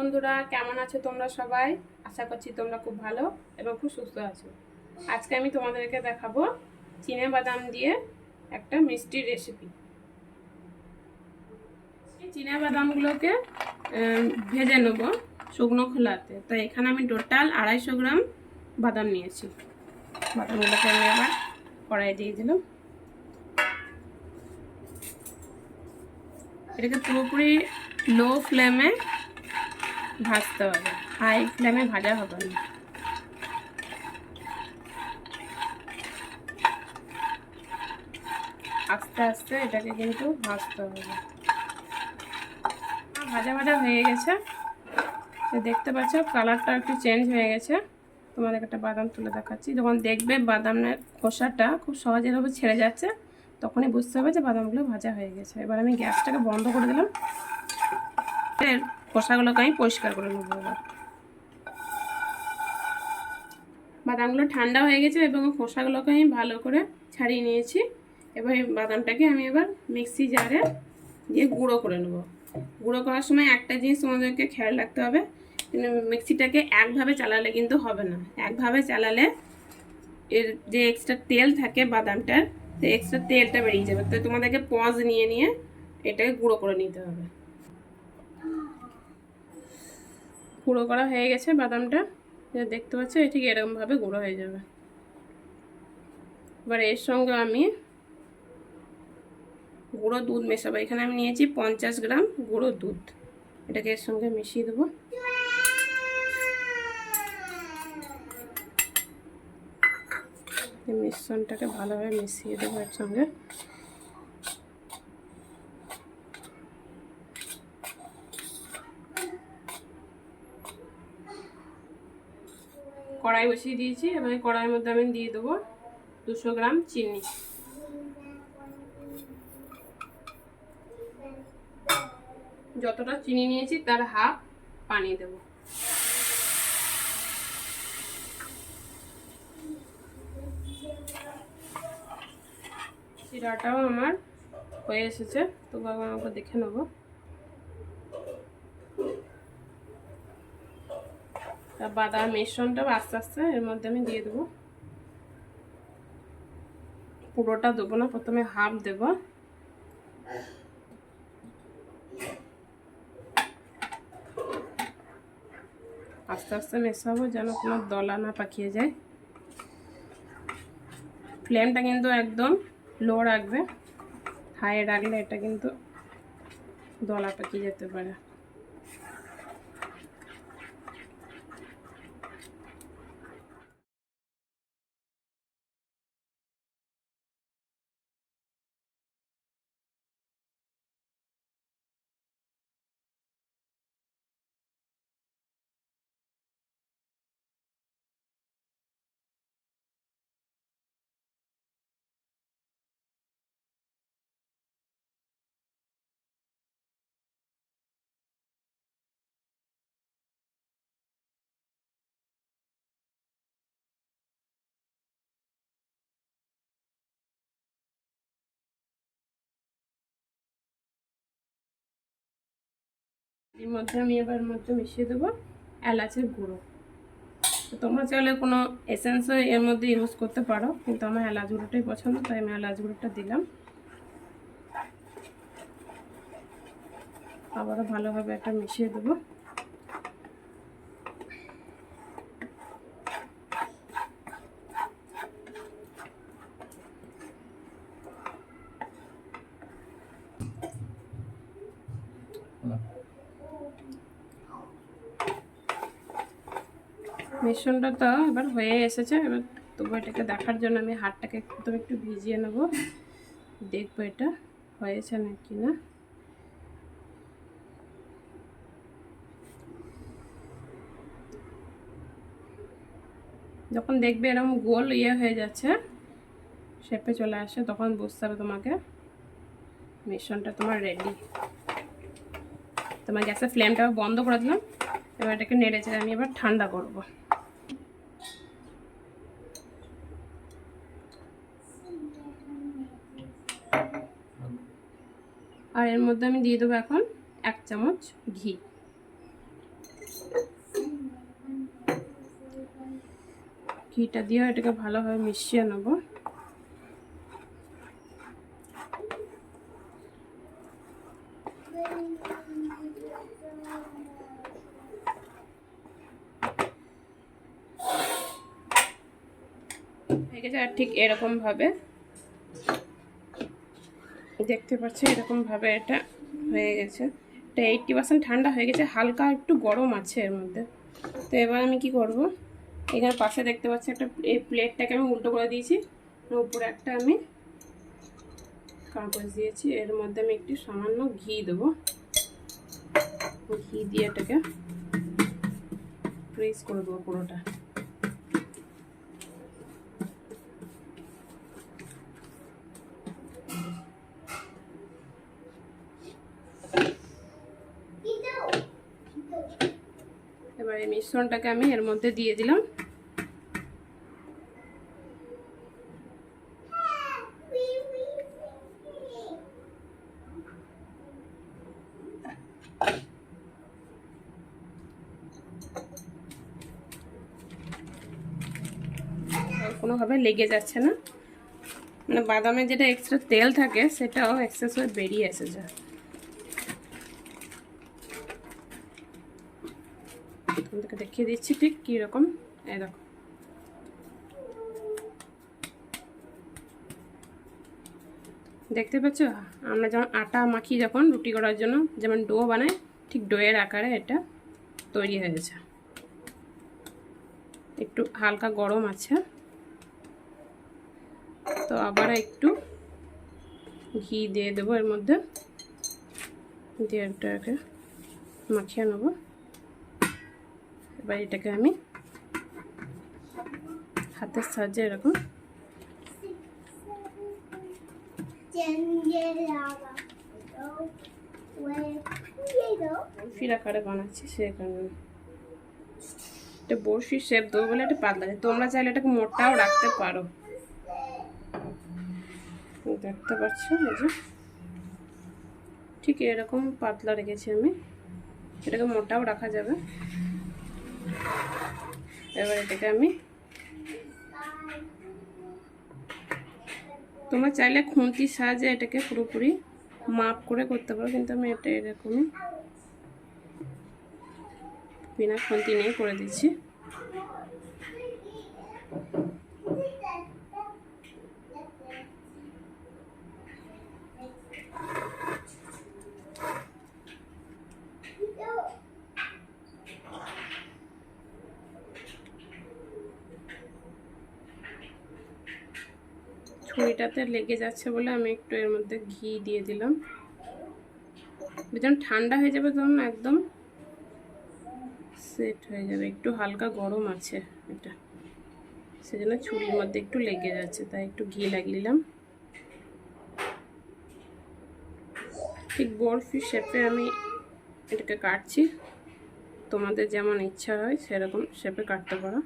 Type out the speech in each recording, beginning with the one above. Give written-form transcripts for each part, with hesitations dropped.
বন্ধুরা, কেমন আছো তোমরা সবাই? আশা করছি তোমরা খুব ভালো এবং খুব সুস্থ আছো। আজকে আমি তোমাদেরকে দেখাবো চিনে বাদাম দিয়ে একটা মিষ্টি রেসিপি। চিনে বাদামগুলোকে ভেজে নেব শুকনো খোলাতে। তো এখানে আমি টোটাল 250 গ্রাম বাদাম নিয়েছি। বাদামগুলোকে আমি আবার কড়াই দিয়ে দিলাম। এটাকে পুরোপুরি লো ফ্লেমে ভাজতে হবে, হাই ফ্লেমে ভাজা হবে না। আস্তে আস্তে এটাকে কিন্তু ভাজতে হবে। ভাজা ভাজা হয়ে গেছে, দেখতে পাচ্ছ কালারটা একটু চেঞ্জ হয়ে গেছে। তোমাদের একটা বাদাম তুলে দেখাচ্ছি। যখন দেখবে বাদামের খোসাটা খুব সহজেভাবে ছেড়ে যাচ্ছে, তখনই বুঝতে হবে যে বাদামগুলো ভাজা হয়ে গেছে। এবার আমি গ্যাসটাকে বন্ধ করে দিলাম। এর খোসাগুলোকে আমি পরিষ্কার করে নেবো। এবার বাদামগুলো ঠান্ডা হয়ে গেছে এবং খোসাগুলোকে আমি ভালো করে ছাড়িয়ে নিয়েছি। এবার এই বাদামটাকে আমি এবার মিক্সি জারে দিয়ে গুঁড়ো করে নেব। গুঁড়ো করার সময় একটা জিনিস তোমাদেরকে খেয়াল রাখতে হবে, মিক্সিটাকে একভাবে চালালে কিন্তু হবে না। একভাবে চালালে এর যে এক্সট্রা তেল থাকে বাদামটার, তো এক্সট্রা তেলটা বেরিয়ে যাবে। তো তোমাদেরকে পজ নিয়ে নিয়ে এটাকে গুঁড়ো করে নিতে হবে। গুঁড়ো করা হয়ে গেছে বাদামটা, দেখতে পাচ্ছ ঠিক এরকমভাবে গুঁড়ো হয়ে যাবে। এবার এর সঙ্গে আমি গুঁড়ো দুধ মেশাবো। এখানে আমি নিয়েছি 50 গ্রাম গুঁড়ো দুধ। এটাকে এর সঙ্গে মিশিয়ে দেবো। মিশ্রণটাকে ভালোভাবে মিশিয়ে দেবো এর সঙ্গে। কড়াই বসিয়ে দিয়েছি। এবার কড়াইয়ের মধ্যে আমি দিয়ে দেবো 200 গ্রাম চিনি। যতটা চিনি নিয়েছি তার হাফ পানি দেব। চিরাটাও আমার হয়ে এসেছে, তো আমাকে দেখে নেব। বাদাম মিশ্রণটা আস্তে আস্তে এর মধ্যে আমি দিয়ে দেবো। পুরোটা দেবো না, প্রথমে হাফ দেব। আস্তে আস্তে মেশাবো যেন কোনো দলা না পাকিয়ে যায়। ফ্লেমটা কিন্তু একদম লো রাখবে, হাই রাখলে এটা কিন্তু দলা পাকিয়ে যেতে পারে। এর মধ্যে আমি এবার মিশিয়ে দেবো এলাচের গুঁড়ো। তোমরা চাইলে কোনো এসেন্সও এর মধ্যে ইউজ করতে পারো, কিন্তু আমার এলাচ গুঁড়োটাই পছন্দ, তাই আমি এলাচ গুঁড়োটা দিলাম। আবারও ভালোভাবে একটা মিশিয়ে দেবো। মিশ্রণটা তো এবার হয়ে এসেছে। এবার তবু এটাকে দেখার জন্য আমি হাতটাকে একটু ভিজিয়ে নেব, দেখবো এটা হয়েছে নাকি না। যখন দেখবে এরকম গোল হয়ে যাচ্ছে, শেপে চলে আসে, তখন বুঝতে হবে তোমাকে মিশ্রণটা তোমার রেডি। তোমার গ্যাসের ফ্লেমটা বন্ধ করে দিলাম। এবার এটাকে নেড়ে চেড়ে আমি এবার ঠান্ডা করব। আর এর মধ্যে আমি দিয়ে দেবো এখন 1 চামচ ঘি। ঘিটা দিয়ে এটাকে ভালোভাবে মিশিয়ে নেব। হয়ে গেছে। আর ঠিক এরকমভাবে দেখতে পাচ্ছি, এরকমভাবে এটা হয়ে গেছে। এটা 80% ঠান্ডা হয়ে গেছে, হালকা একটু গরম আছে এর মধ্যে। তো এবার আমি কি করব, এখানে পাশে দেখতে পাচ্ছি একটা এই প্লেটটাকে আমি উল্টো করে দিয়েছি, উপরে একটা আমি কাগজ দিয়েছি, এর মধ্যে আমি একটু সামান্য ঘি দেবো। ঘি দিয়ে এটাকে প্রেস করে দেবো পুরোটা। এবার এই মিশ্রণটাকে আমি এর মধ্যে দিয়ে দিলাম। কোনোভাবে লেগে যাচ্ছে না, মানে বাদামের যেটা এক্সট্রা তেল থাকে সেটাও এক্সেস হয়ে বেরিয়ে এসেছে। তোমাদেরকে দেখিয়ে দিচ্ছি ঠিক কীরকম। এই দেখো, দেখতে পাচ্ছ আমরা যেমন আটা মাখি যখন রুটি করার জন্য যেমন ডো বানাই, ঠিক ডোয়ের আকারে এটা তৈরি হয়েছে। একটু হালকা গরম আছে, তো আবার একটু ঘি দিয়ে দেবো এর মধ্যে, দিয়ে এটাকে মাখিয়ে নেব। এবার এটাকে আমি হাতের সাহায্যে এরকম বরফির আকারে বানাচ্ছি, সেই কারণে এটা বরফির শেপ দেবো বলে এটা পাতলা। তোমরা চাইলে এটাকে মোটাও রাখতে পারো। দেখতে পাচ্ছ এই যে ঠিক এরকম পাতলা রেখেছি আমি, এটাকে মোটাও রাখা যাবে। এবার এটাকে আমি, তোমরা চাইলে খুন্তির সাহায্যে এটাকে পুরোপুরি মাপ করে করতে পারো, কিন্তু আমি এটা এরকমই বিনা খুন্তি নিয়ে করে দিচ্ছি। ছুরিটাতে লেগে যাচ্ছে বলে আমি একটু এর মধ্যে ঘি দিয়ে দিলাম। যখন ঠান্ডা হয়ে যাবে তখন একদম সেট হয়ে যাবে। একটু হালকা গরম আছে এটা, সেজন্য ছুরির মধ্যে একটু লেগে যাচ্ছে, তাই একটু ঘি লাগিয়ে নিলাম। ঠিক বরফি শেপে আমি এটাকে কাটছি, তোমাদের যেমন ইচ্ছা হয় সেরকম শেপে কাটতে পারো।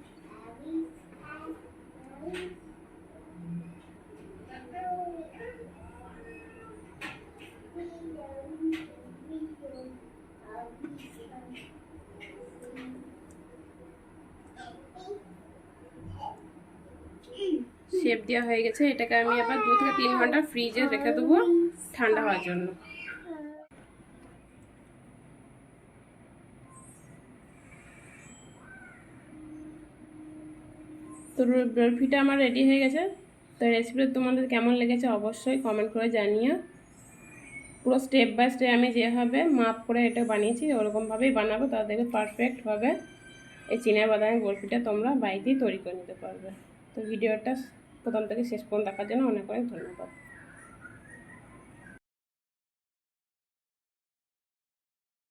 শেপ দেওয়া হয়ে গেছে, এটাকে আমি আবার 2 থেকে 3 ঘন্টা ফ্রিজে রেখে দেবো ঠান্ডা হওয়ার জন্য। তো বরফিটা আমার রেডি হয়ে গেছে। তো রেসিপিটা তোমাদের কেমন লেগেছে অবশ্যই কমেন্ট করে জানিও। পুরো স্টেপ বাই স্টেপ আমি যেভাবে মাপ করে এটা বানিয়েছি ওরকমভাবেই বানাবো, তাদেরকে পারফেক্টভাবে এই বাদামের বরফিটা তোমরা বাড়িতেই তৈরি করে নিতে পারবে। তো ভিডিওটা প্রথম থেকে শেষ পর্যন্ত দেখার জন্য অনেক অনেক ধন্যবাদ।